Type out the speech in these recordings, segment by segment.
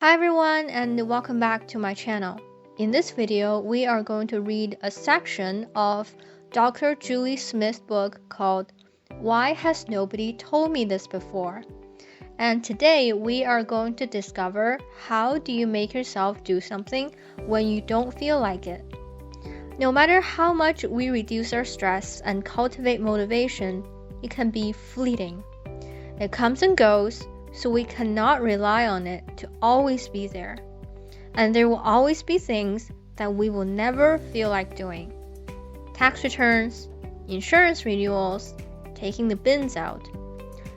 Hi everyone and welcome back to my channel. In this video, we are going to read a section of Dr. Julie Smith's book called Why Has Nobody Told Me This Before? And today we are going to discover how do you make yourself do something when you don't feel like it. No matter how much we reduce our stress and cultivate motivation, it can be fleeting. It comes and goes, so we cannot rely on it to always be there. And there will always be things that we will never feel like doing. Tax returns, insurance renewals, taking the bins out.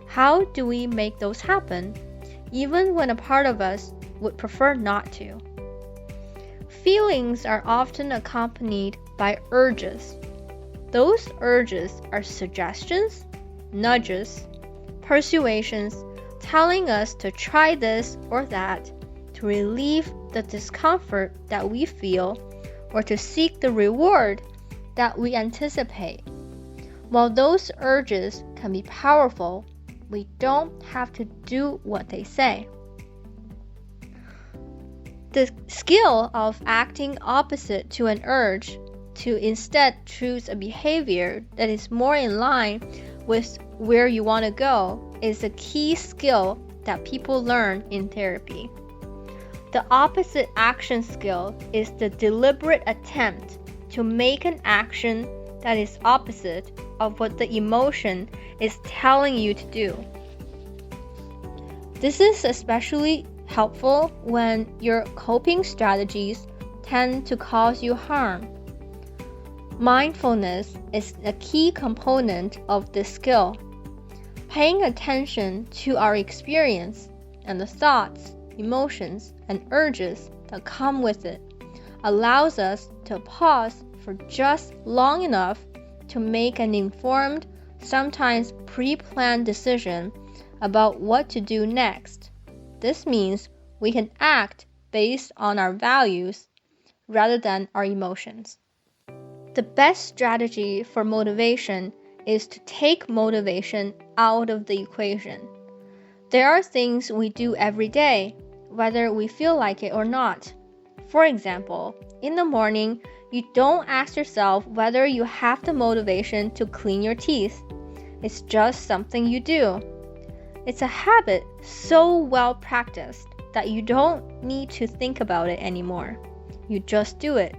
How do we make those happen, even when a part of us would prefer not to? Feelings are often accompanied by urges. Those urges are suggestions, nudges, persuasions, telling us to try this or that, to relieve the discomfort that we feel, or to seek the reward that we anticipate. While those urges can be powerful, we don't have to do what they say. The skill of acting opposite to an urge, to instead choose a behavior that is more in line with where you want to go, is a key skill that people learn in therapy. The opposite action skill is the deliberate attempt to make an action that is opposite of what the emotion is telling you to do. This is especially helpful when your coping strategies tend to cause you harm. Mindfulness is a key component of this skill. Paying attention to our experience and the thoughts, emotions, and urges that come with it allows us to pause for just long enough to make an informed, sometimes pre-planned decision about what to do next. This means we can act based on our values rather than our emotions. The best strategy for motivation is to take motivation out of the equation. There are things we do every day, whether we feel like it or not. For example, in the morning, you don't ask yourself whether you have the motivation to clean your teeth. It's just something you do. It's a habit so well practiced that you don't need to think about it anymore. You just do it.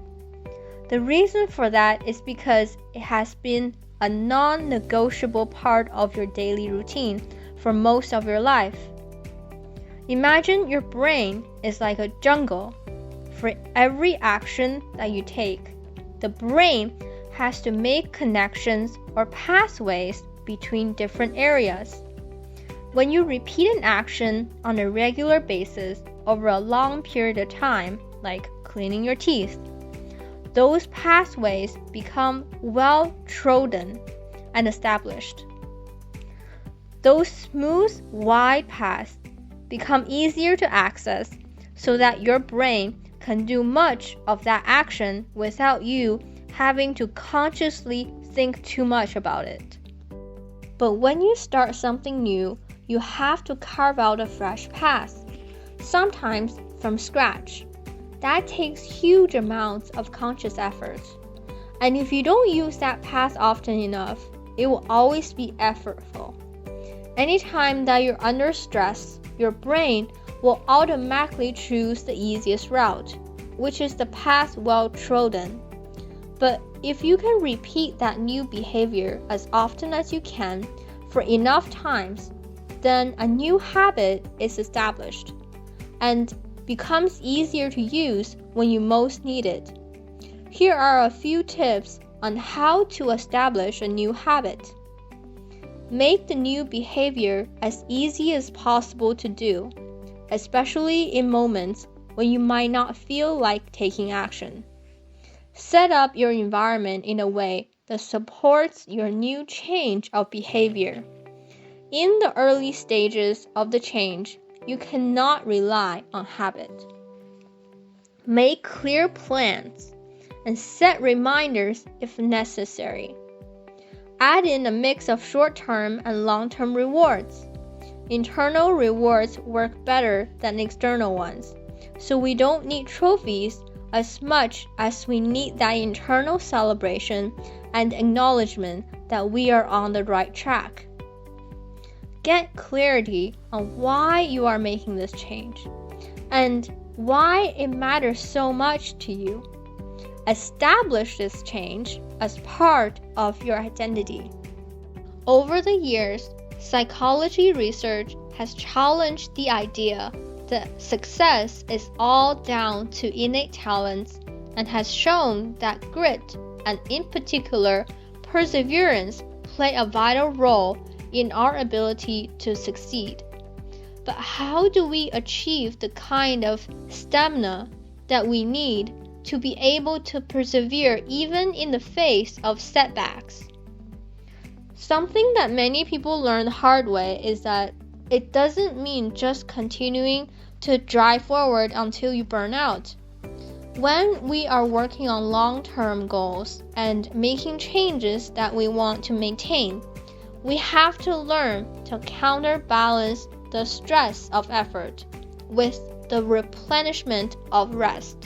The reason for that is because it has been a non-negotiable part of your daily routine for most of your life. Imagine your brain is like a jungle. For every action that you take, the brain has to make connections or pathways between different areas. When you repeat an action on a regular basis over a long period of time, like cleaning your teeth, those pathways become well-trodden and established. Those smooth, wide paths become easier to access so that your brain can do much of that action without you having to consciously think too much about it. But when you start something new, you have to carve out a fresh path, sometimes from scratch. That takes huge amounts of conscious effort. And if you don't use that path often enough, it will always be effortful. Anytime that you're under stress, your brain will automatically choose the easiest route, which is the path well trodden. But if you can repeat that new behavior as often as you can for enough times, then a new habit is established and becomes easier to use when you most need it. Here are a few tips on how to establish a new habit. Make the new behavior as easy as possible to do, especially in moments when you might not feel like taking action. Set up your environment in a way that supports your new change of behavior. In the early stages of the change, you cannot rely on habit. Make clear plans and set reminders if necessary. Add in a mix of short-term and long-term rewards. internal rewards work better than external ones, so we don't need trophies as much as we need that internal celebration and acknowledgement that we are on the right track. Get clarity on why you are making this change and why it matters so much to you. Establish this change as part of your identity. Over the years, psychology research has challenged the idea that success is all down to innate talents and has shown that grit, and in particular perseverance, play a vital role in our ability to succeed. But how do we achieve the kind of stamina that we need to be able to persevere even in the face of setbacks? Something that many people learn the hard way is that it doesn't mean just continuing to drive forward until you burn out. When we are working on long-term goals and making changes that we want to maintain, we have to learn to counterbalance the stress of effort with the replenishment of rest.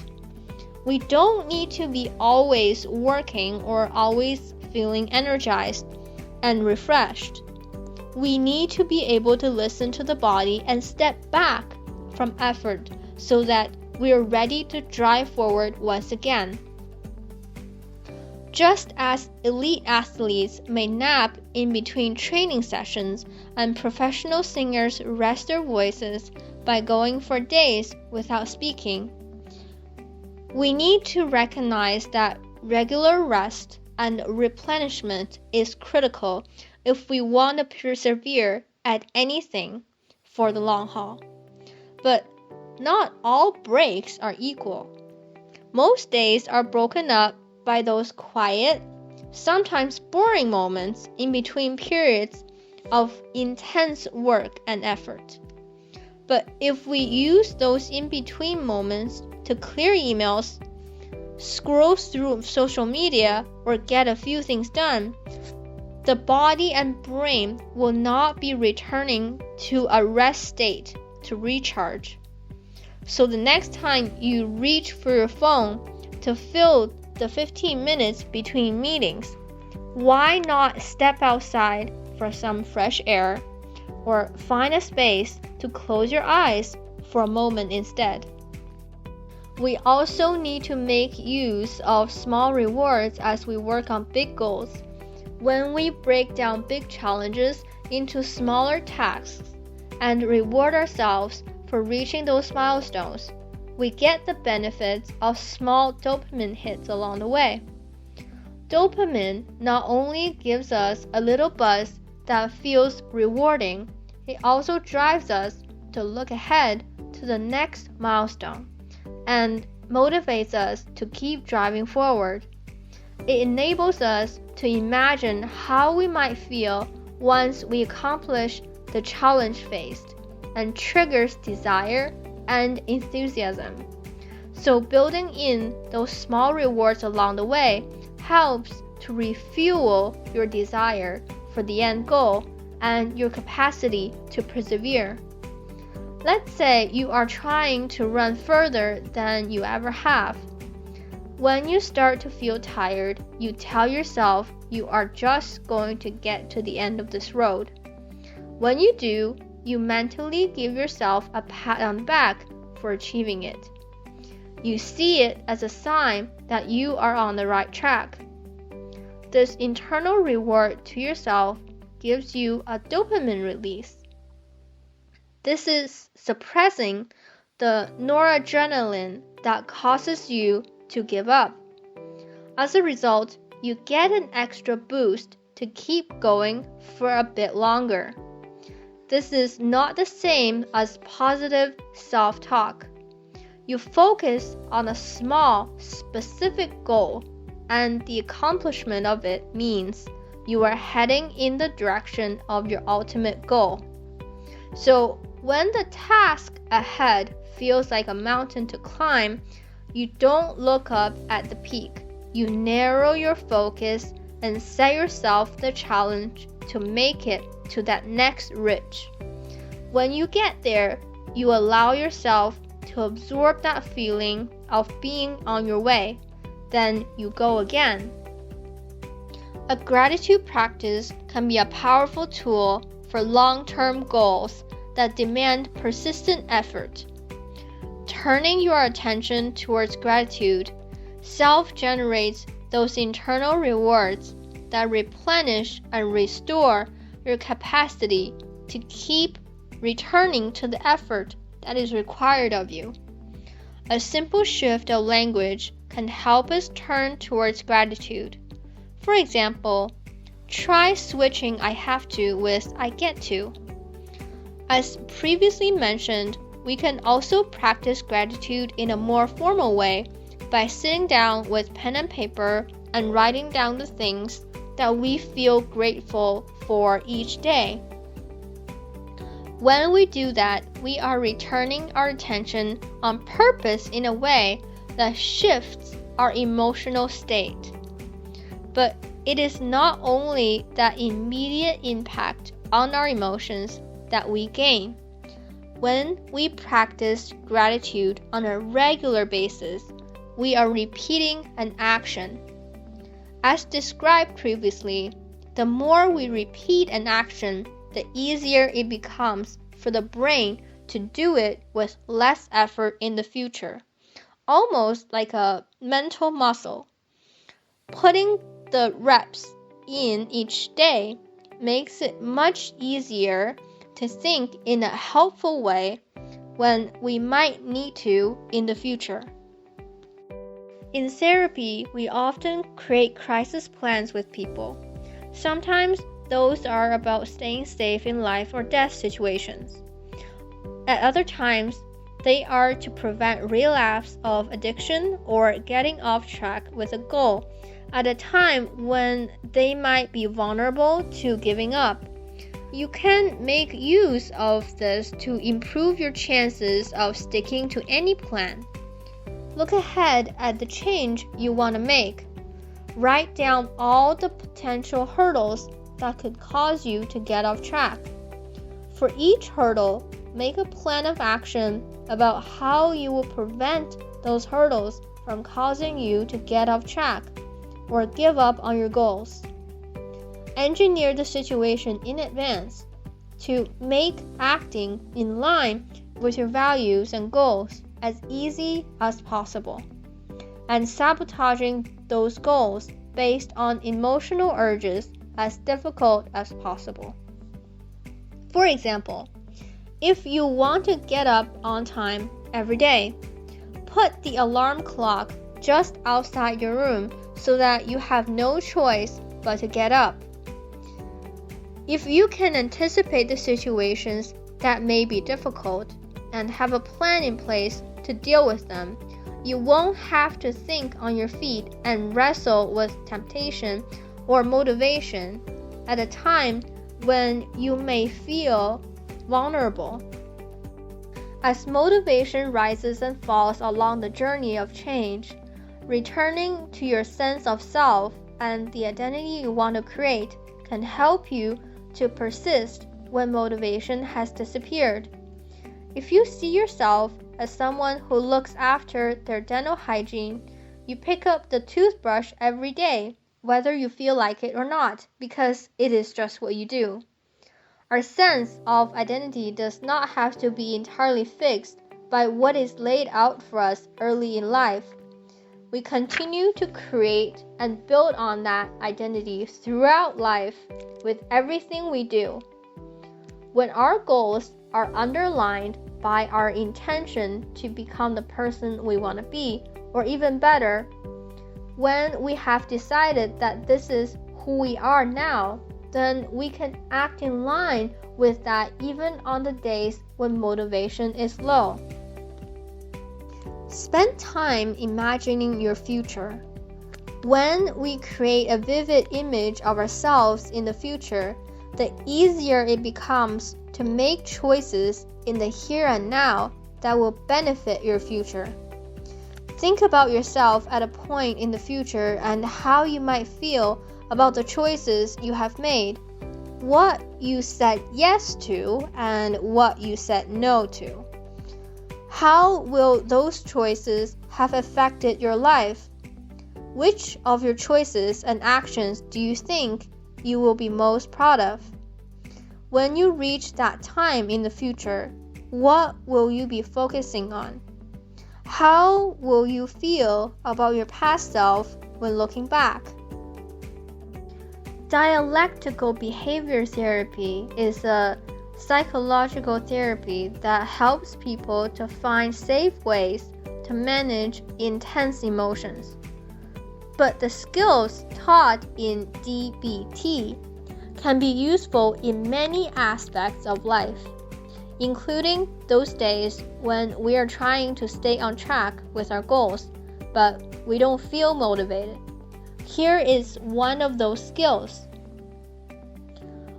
We don't need to be always working or always feeling energized and refreshed. We need to be able to listen to the body and step back from effort so that we are ready to drive forward once again. Just as elite athletes may nap in between training sessions and professional singers rest their voices by going for days without speaking, we need to recognize that regular rest and replenishment is critical if we want to persevere at anything for the long haul. But not all breaks are equal. Most days are broken up by those quiet, sometimes boring moments in between periods of intense work and effort. But if we use those in-between moments to clear emails, scroll through social media, or get a few things done, the body and brain will not be returning to a rest state to recharge. So the next time you reach for your phone to fill the 15 minutes between meetings, why not step outside for some fresh air or find a space to close your eyes for a moment instead? We also need to make use of small rewards as we work on big goals. When we break down big challenges into smaller tasks and reward ourselves for reaching those milestones, we get the benefits of small dopamine hits along the way. Dopamine not only gives us a little buzz that feels rewarding, it also drives us to look ahead to the next milestone and motivates us to keep driving forward. It enables us to imagine how we might feel once we accomplish the challenge faced, and triggers desire and enthusiasm. So building in those small rewards along the way helps to refuel your desire for the end goal and your capacity to persevere. Let's say you are trying to run further than you ever have. When you start to feel tired, you tell yourself you are just going to get to the end of this road. When you do, you mentally give yourself a pat on the back for achieving it. You see it as a sign that you are on the right track. This internal reward to yourself gives you a dopamine release. This is suppressing the noradrenaline that causes you to give up. As a result, you get an extra boost to keep going for a bit longer. This is not the same as positive self-talk. You focus on a small, specific goal, and the accomplishment of it means you are heading in the direction of your ultimate goal. So when the task ahead feels like a mountain to climb, you don't look up at the peak. You narrow your focus and set yourself the challenge to make it to that next ridge. When you get there, you allow yourself to absorb that feeling of being on your way. Then you go again. A gratitude practice can be a powerful tool for long-term goals that demand persistent effort. Turning your attention towards gratitude self-generates those internal rewards that replenish and restore your capacity to keep returning to the effort that is required of you. A simple shift of language can help us turn towards gratitude. For example, try switching I have to with I get to. As previously mentioned, we can also practice gratitude in a more formal way by sitting down with pen and paper and writing down the things that we feel grateful for each day. When we do that, we are returning our attention on purpose in a way that shifts our emotional state. But it is not only that immediate impact on our emotions that we gain. When we practice gratitude on a regular basis, we are repeating an action. As described previously, the more we repeat an action, the easier it becomes for the brain to do it with less effort in the future, almost like a mental muscle. Putting the reps in each day makes it much easier to think in a helpful way when we might need to in the future. In therapy, we often create crisis plans with people. Sometimes those are about staying safe in life or death situations. At other times, they are to prevent relapse of addiction or getting off track with a goal at a time when they might be vulnerable to giving up. You can make use of this to improve your chances of sticking to any plan. Look ahead at the change you want to make. Write down all the potential hurdles that could cause you to get off track. For each hurdle, make a plan of action about how you will prevent those hurdles from causing you to get off track or give up on your goals. Engineer the situation in advance to make acting in line with your values and goals as easy as possible, and sabotaging those goals based on emotional urges as difficult as possible. For example, if you want to get up on time every day, put the alarm clock just outside your room so that you have no choice but to get up. If you can anticipate the situations that may be difficult and have a plan in place to deal with them, you won't have to think on your feet and wrestle with temptation or motivation at a time when you may feel vulnerable. As motivation rises and falls along the journey of change, returning to your sense of self and the identity you want to create can help you to persist when motivation has disappeared. If you see yourself as someone who looks after their dental hygiene, you pick up the toothbrush every day, whether you feel like it or not, because it is just what you do. Our sense of identity does not have to be entirely fixed by what is laid out for us early in life. We continue to create and build on that identity throughout life with everything we do. When our goals are underlined by our intention to become the person we want to be, or even better, when we have decided that this is who we are now, then we can act in line with that even on the days when motivation is low. Spend time imagining your future. When we create a vivid image of ourselves in the future, the easier it becomes to make choices in the here and now that will benefit your future. Think about yourself at a point in the future and how you might feel about the choices you have made. what you said yes to and what you said no to. How will those choices have affected your life? Which of your choices and actions do you think you will be most proud of? When you reach that time in the future, what will you be focusing on? How will you feel about your past self when looking back? Dialectical behavior therapy is a psychological therapy that helps people to find safe ways to manage intense emotions. But the skills taught in DBT can be useful in many aspects of life, including those days when we are trying to stay on track with our goals, but we don't feel motivated. Here is one of those skills.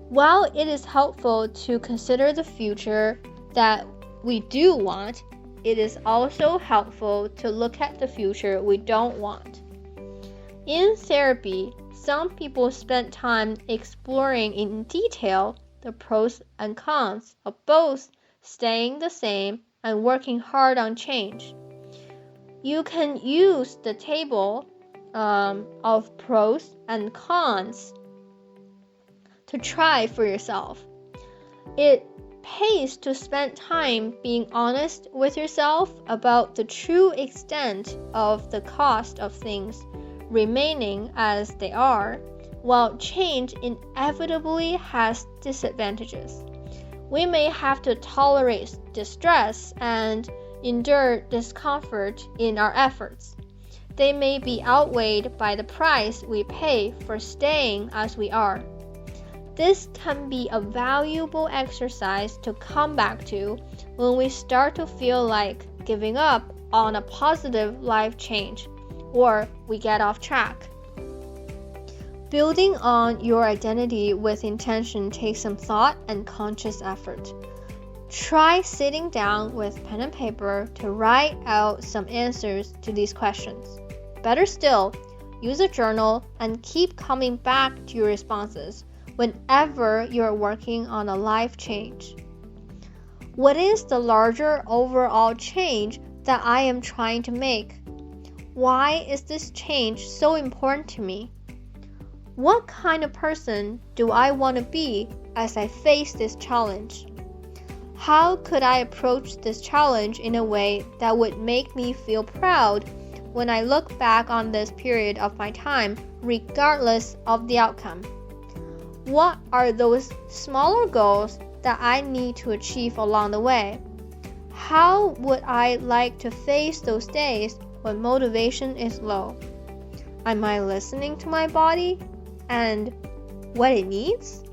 While it is helpful to consider the future that we do want, it is also helpful to look at the future we don't want. In therapy, some people spend time exploring in detail the pros and cons of both staying the same and working hard on change. You can use the table of pros and cons to try for yourself. It pays to spend time being honest with yourself about the true extent of the cost of things remaining as they are, while change inevitably has disadvantages. We may have to tolerate distress and endure discomfort in our efforts. They may be outweighed by the price we pay for staying as we are. This can be a valuable exercise to come back to when we start to feel like giving up on a positive life change, or we get off track. Building on your identity with intention takes some thought and conscious effort. Try sitting down with pen and paper to write out some answers to these questions. Better still, use a journal and keep coming back to your responses whenever you're working on a life change. What is the larger overall change that I am trying to make? Why is this change so important to me? What kind of person do I want to be as I face this challenge? How could I approach this challenge in a way that would make me feel proud when I look back on this period of my time, regardless of the outcome? What are those smaller goals that I need to achieve along the way? How would I like to face those days when motivation is low? Am I listening to my body and what it needs?